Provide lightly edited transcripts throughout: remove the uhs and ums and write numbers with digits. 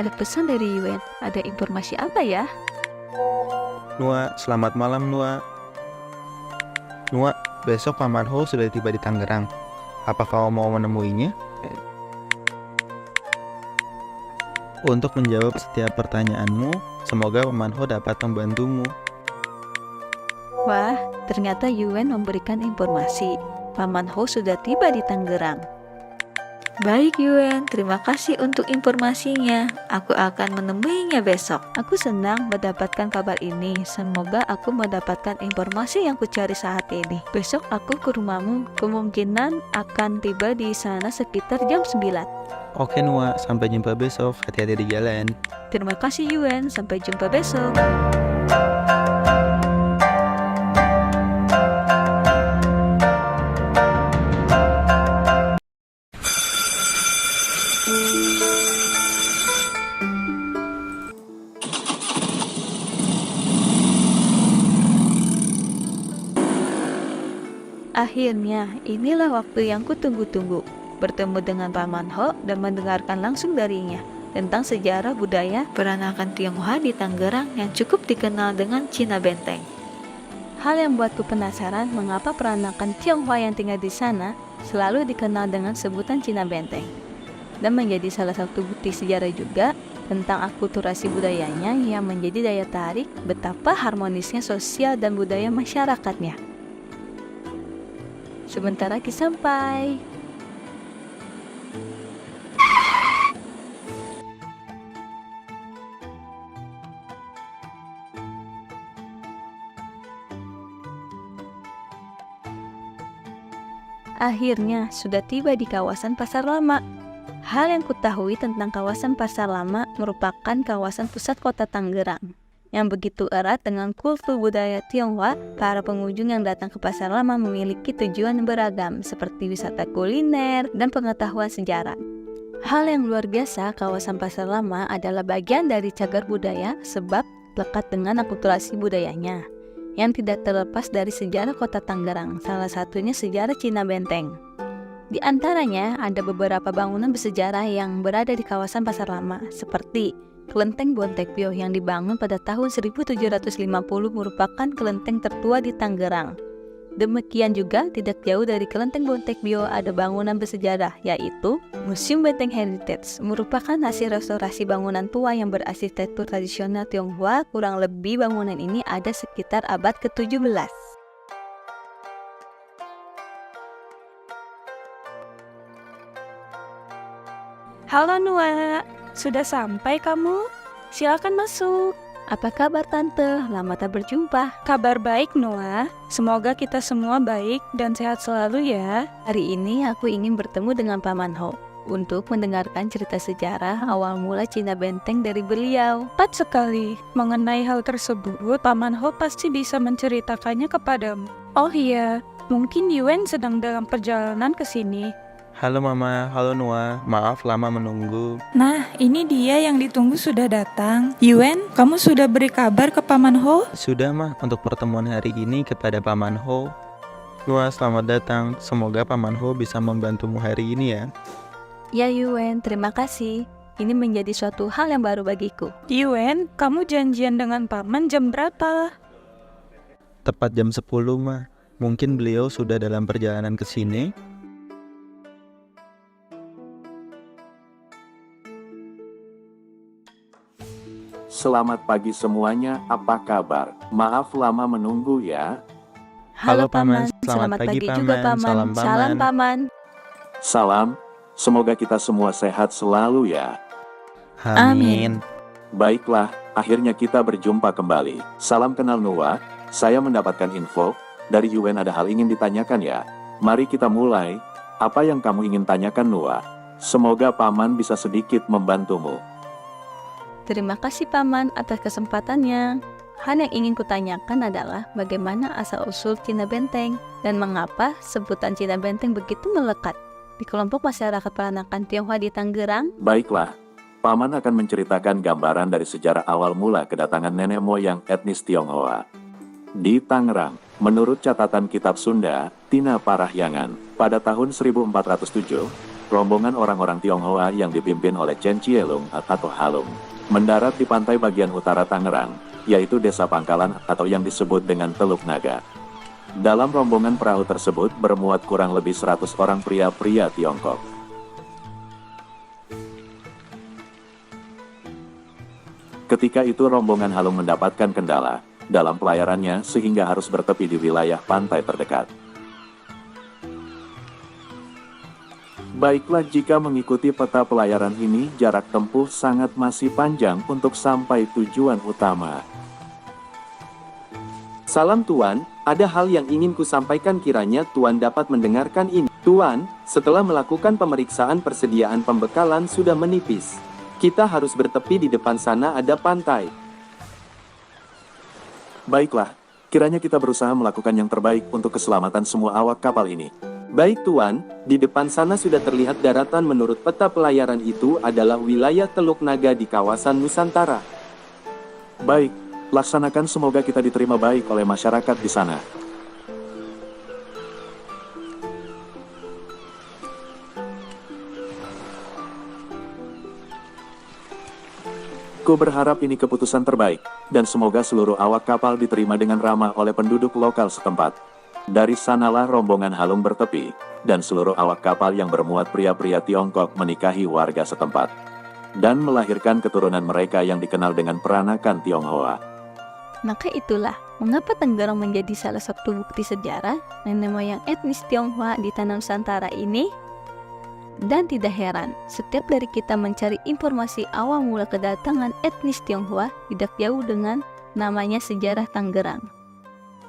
ada pesan dari Yuen. Ada informasi apa ya? Nua, selamat malam Nua. Nua, besok Paman Ho sudah tiba di Tangerang. Apa kau mau menemuinya? Untuk menjawab setiap pertanyaanmu, semoga Paman Ho dapat membantumu. Wah, ternyata Yuen memberikan informasi. Paman Ho sudah tiba di Tangerang. Baik Yuen, terima kasih untuk informasinya. Aku akan menemuinya besok. Aku senang mendapatkan kabar ini. Semoga aku mendapatkan informasi yang kucari saat ini. Besok aku ke rumahmu. Kemungkinan akan tiba di sana sekitar jam 9. Oke Nua, sampai jumpa besok. Hati-hati di jalan. Terima kasih Yuen, sampai jumpa besok. Akhirnya, inilah waktu yang kutunggu-tunggu. Bertemu dengan Paman Ho dan mendengarkan langsung darinya tentang sejarah budaya peranakan Tionghoa di Tangerang yang cukup dikenal dengan Cina Benteng. Hal yang buatku penasaran mengapa peranakan Tionghoa yang tinggal di sana selalu dikenal dengan sebutan Cina Benteng. Dan menjadi salah satu bukti sejarah juga tentang akulturasi budayanya yang menjadi daya tarik betapa harmonisnya sosial dan budaya masyarakatnya. Sebentar lagi sampai. Akhirnya sudah tiba di kawasan Pasar Lama. Hal yang kutahui tentang kawasan Pasar Lama merupakan kawasan pusat kota Tangerang yang begitu erat dengan kultur budaya Tionghoa. Para pengunjung yang datang ke Pasar Lama memiliki tujuan yang beragam seperti wisata kuliner dan pengetahuan sejarah. Hal yang luar biasa, kawasan Pasar Lama adalah bagian dari cagar budaya sebab lekat dengan akulturasi budayanya yang tidak terlepas dari sejarah kota Tangerang, salah satunya sejarah Cina Benteng. Di antaranya ada beberapa bangunan bersejarah yang berada di kawasan Pasar Lama seperti Kelenteng Bontekpio yang dibangun pada tahun 1750 merupakan kelenteng tertua di Tangerang. Demikian juga tidak jauh dari Kelenteng Bontekpio ada bangunan bersejarah yaitu Museum Benteng Heritage, merupakan hasil restorasi bangunan tua yang berarsitektur tradisional Tionghoa. Kurang lebih bangunan ini ada sekitar abad ke-17. Halo Nua, sudah sampai kamu? Silakan masuk. Apa kabar Tante? Lama tak berjumpa. Kabar baik Noah, semoga kita semua baik dan sehat selalu ya. Hari ini aku ingin bertemu dengan Paman Ho untuk mendengarkan cerita sejarah awal mula Cina Benteng dari beliau. Tepat sekali, mengenai hal tersebut, Paman Ho pasti bisa menceritakannya kepadamu. Oh iya, mungkin Yuen sedang dalam perjalanan ke sini. Halo Mama, halo Nua. Maaf lama menunggu. Nah, ini dia yang ditunggu sudah datang. Yuen, kamu sudah beri kabar ke Paman Ho? Sudah mah untuk pertemuan hari ini kepada Paman Ho. Nua, selamat datang. Semoga Paman Ho bisa membantumu hari ini ya. Ya Yuen, terima kasih. Ini menjadi suatu hal yang baru bagiku. Yuen, kamu janjian dengan Paman jam berapa? Tepat jam 10 mah. Mungkin beliau sudah dalam perjalanan ke sini. Selamat pagi semuanya, apa kabar? Maaf lama menunggu ya. Halo Paman, selamat pagi juga Paman. Salam Paman. Salam, semoga kita semua sehat selalu ya. Amin. Baiklah, akhirnya kita berjumpa kembali. Salam kenal Nua, saya mendapatkan info, dari Yuen ada hal ingin ditanyakan ya. Mari kita mulai, apa yang kamu ingin tanyakan Nua? Semoga Paman bisa sedikit membantumu. Terima kasih Paman atas kesempatannya. Hal yang ingin kutanyakan adalah bagaimana asal-usul Cina Benteng dan mengapa sebutan Cina Benteng begitu melekat di kelompok masyarakat peranakan Tionghoa di Tangerang. Baiklah, Paman akan menceritakan gambaran dari sejarah awal mula kedatangan nenek moyang etnis Tionghoa di Tangerang. Menurut catatan kitab Sunda, Tina Parahyangan, pada tahun 1407, rombongan orang-orang Tionghoa yang dipimpin oleh Chen Chielung atau Halung mendarat di pantai bagian utara Tangerang, yaitu Desa Pangkalan atau yang disebut dengan Teluk Naga. Dalam rombongan perahu tersebut bermuat kurang lebih 100 orang pria-pria Tiongkok. Ketika itu rombongan Halung mendapatkan kendala dalam pelayarannya sehingga harus bertepi di wilayah pantai terdekat. Baiklah, jika mengikuti peta pelayaran ini, jarak tempuh sangat masih panjang untuk sampai tujuan utama. Salam Tuan, ada hal yang ingin ku sampaikan, kiranya Tuan dapat mendengarkan ini. Tuan, setelah melakukan pemeriksaan persediaan pembekalan sudah menipis. Kita harus bertepi, di depan sana ada pantai. Baiklah, kiranya kita berusaha melakukan yang terbaik untuk keselamatan semua awak kapal ini. Baik Tuan, di depan sana sudah terlihat daratan. Menurut peta pelayaran itu adalah wilayah Teluk Naga di kawasan Nusantara. Baik, laksanakan, semoga kita diterima baik oleh masyarakat di sana. Ku berharap ini keputusan terbaik, dan semoga seluruh awak kapal diterima dengan ramah oleh penduduk lokal setempat. Dari sanalah rombongan Halung bertepi, dan seluruh awak kapal yang bermuat pria-pria Tiongkok menikahi warga setempat, dan melahirkan keturunan mereka yang dikenal dengan peranakan Tionghoa. Maka itulah mengapa Tangerang menjadi salah satu bukti sejarah nenek moyang etnis Tionghoa di tanah Nusantara ini. Dan tidak heran, setiap dari kita mencari informasi awal mula kedatangan etnis Tionghoa tidak jauh dengan namanya sejarah Tangerang.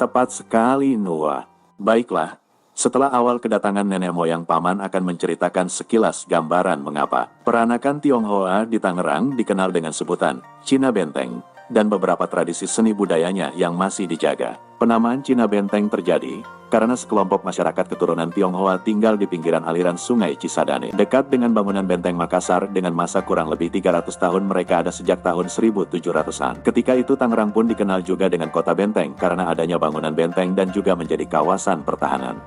Tepat sekali, Noah. Baiklah, setelah awal kedatangan nenek moyang paman akan menceritakan sekilas gambaran mengapa peranakan Tionghoa di Tangerang dikenal dengan sebutan Cina Benteng, dan beberapa tradisi seni budayanya yang masih dijaga. Penamaan Cina Benteng terjadi karena sekelompok masyarakat keturunan Tionghoa tinggal di pinggiran aliran Sungai Cisadane, dekat dengan bangunan Benteng Makassar. Dengan masa kurang lebih 300 tahun, mereka ada sejak tahun 1700-an. Ketika itu Tangerang pun dikenal juga dengan kota benteng karena adanya bangunan benteng dan juga menjadi kawasan pertahanan.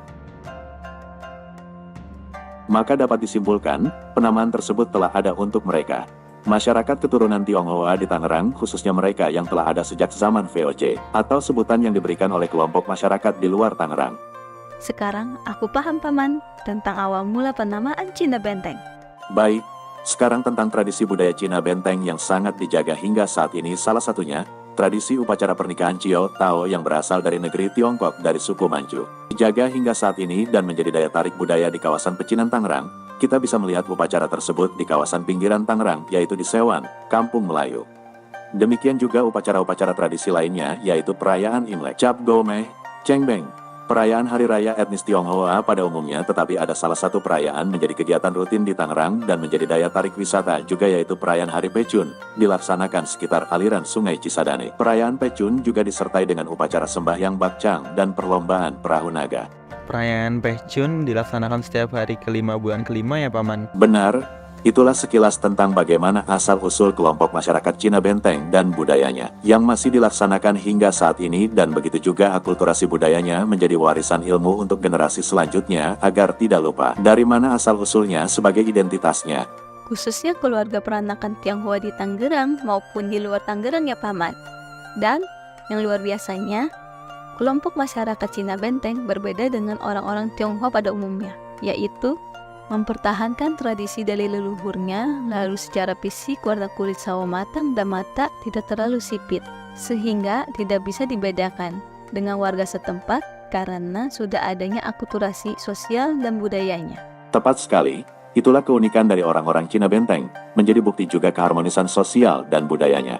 Maka dapat disimpulkan, penamaan tersebut telah ada untuk mereka. Masyarakat keturunan Tionghoa di Tangerang, khususnya mereka yang telah ada sejak zaman VOC, atau sebutan yang diberikan oleh kelompok masyarakat di luar Tangerang. Sekarang aku paham paman tentang awal mula penamaan Cina Benteng. Baik, sekarang tentang tradisi budaya Cina Benteng yang sangat dijaga hingga saat ini, salah satunya tradisi upacara pernikahan Cio Tao yang berasal dari negeri Tiongkok dari suku Manchu. Dijaga hingga saat ini dan menjadi daya tarik budaya di kawasan pecinan Tangerang. Kita bisa melihat upacara tersebut di kawasan pinggiran Tangerang, yaitu di Sewan, Kampung Melayu. Demikian juga upacara-upacara tradisi lainnya, yaitu perayaan Imlek, Cap Gomeh, Cengbeng, perayaan Hari Raya etnis Tionghoa pada umumnya, tetapi ada salah satu perayaan menjadi kegiatan rutin di Tangerang dan menjadi daya tarik wisata juga, yaitu perayaan Hari Pecun, dilaksanakan sekitar aliran Sungai Cisadane. Perayaan Pecun juga disertai dengan upacara sembahyang bakcang dan perlombaan perahu naga. Perayaan Pecun dilaksanakan setiap hari kelima bulan kelima ya Paman? Benar, itulah sekilas tentang bagaimana asal-usul kelompok masyarakat Cina Benteng dan budayanya, yang masih dilaksanakan hingga saat ini, dan begitu juga akulturasi budayanya menjadi warisan ilmu untuk generasi selanjutnya agar tidak lupa dari mana asal-usulnya sebagai identitasnya. Khususnya keluarga peranakan Tionghoa di Tangerang maupun di luar Tangerang ya paman. Dan yang luar biasanya, kelompok masyarakat Cina Benteng berbeda dengan orang-orang Tionghoa pada umumnya, yaitu mempertahankan tradisi dari leluhurnya, lalu secara fisik warna kulit sawo matang dan mata tidak terlalu sipit, sehingga tidak bisa dibedakan dengan warga setempat karena sudah adanya akulturasi sosial dan budayanya. Tepat sekali, itulah keunikan dari orang-orang Cina Benteng, menjadi bukti juga keharmonisan sosial dan budayanya.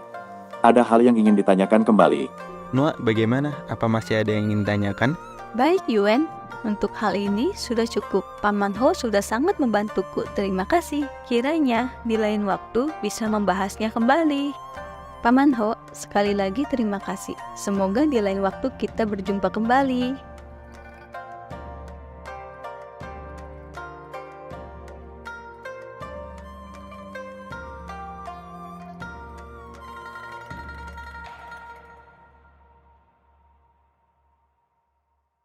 Ada hal yang ingin ditanyakan kembali. Noah, bagaimana? Apa masih ada yang ingin tanyakan? Baik Yuen, untuk hal ini sudah cukup. Paman Ho sudah sangat membantuku. Terima kasih. Kiranya di lain waktu bisa membahasnya kembali. Paman Ho, sekali lagi terima kasih. Semoga di lain waktu kita berjumpa kembali.